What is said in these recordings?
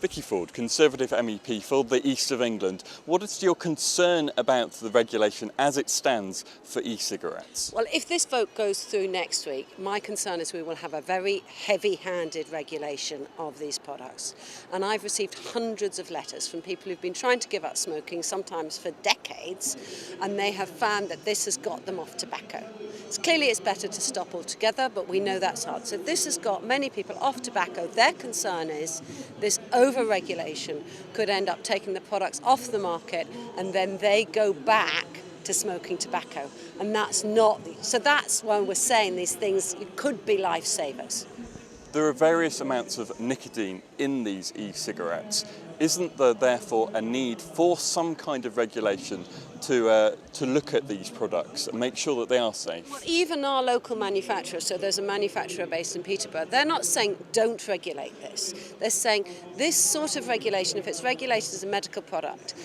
Vicky Ford, Conservative MEP for the East of England. What is your concern about the regulation as it stands for e-cigarettes? Well, if this vote goes through next week, my concern is we will have a very heavy-handed regulation of these products. And I've received hundreds of letters from people who've been trying to give up smoking, sometimes for decades, and they have found that this has got them off tobacco. Clearly it's better to stop altogether, but we know that's hard. So this has got many people off tobacco. Their concern is this over-regulation could end up taking the products off the market and then they go back to smoking tobacco. And that's not, so that's why we're saying these things could be lifesavers. There are various amounts of nicotine in these e-cigarettes. Isn't there therefore a need for some kind of regulation to look at these products and make sure that they are safe? Well, even our local manufacturers, so there's a manufacturer based in Peterborough, they're not saying don't regulate this. They're saying this sort of regulation, if it's regulated as a medical product,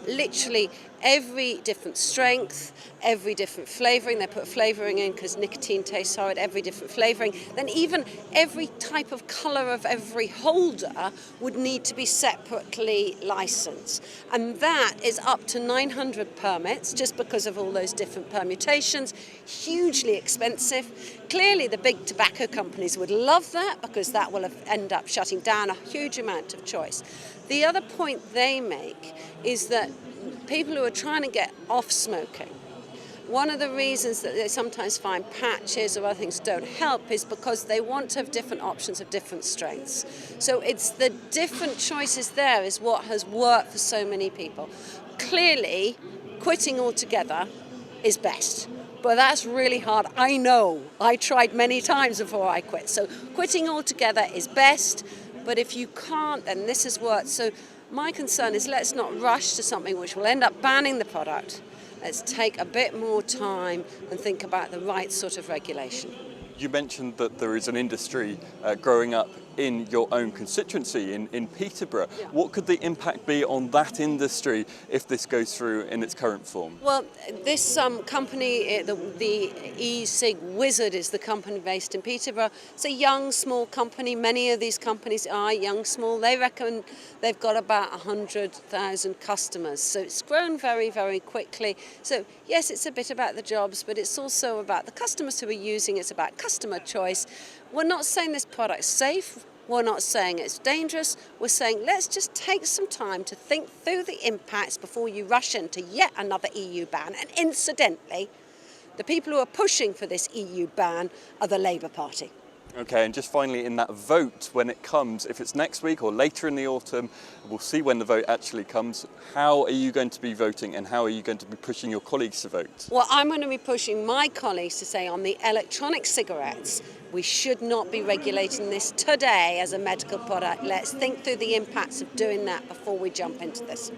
literally every different strength, every different flavouring, they put flavouring in because nicotine tastes horrid, every different flavouring, then even every type of colour of every holder would need to be separately licensed. And that is up to 900 permits just because of all those different permutations, hugely expensive. Clearly the big tobacco companies would love that because that will end up shutting down a huge amount of choice. The other point they make is that people who are trying to get off smoking, one of the reasons that they sometimes find patches or other things don't help is because they want to have different options of different strengths. So it's the different choices there is what has worked for so many people. Clearly, quitting altogether is best, but that's really hard. I know. I tried many times before I quit. So quitting altogether is best, but if you can't, then this has worked. So my concern is let's not rush to something which will end up banning the product. Let's take a bit more time and think about the right sort of regulation. You mentioned that there is an industry growing up in your own constituency in Peterborough. Yeah. What could the impact be on that industry if this goes through in its current form? Well, this company, the E-cig Wizard is the company based in Peterborough. It's a young, small company. Many of these companies are young, small. They reckon they've got about 100,000 customers. So it's grown very, very quickly. So yes, it's a bit about the jobs, but it's also about the customers who are using it. It's about customer choice. We're not saying this product's safe. We're not saying it's dangerous. We're saying let's just take some time to think through the impacts before you rush into yet another EU ban. And incidentally, the people who are pushing for this EU ban are the Labour Party. Okay, and just finally in that vote, when it comes, if it's next week or later in the autumn, we'll see when the vote actually comes. How are you going to be voting and how are you going to be pushing your colleagues to vote? Well, I'm going to be pushing my colleagues to say on the electronic cigarettes, we should not be regulating this today as a medical product. Let's think through the impacts of doing that before we jump into this.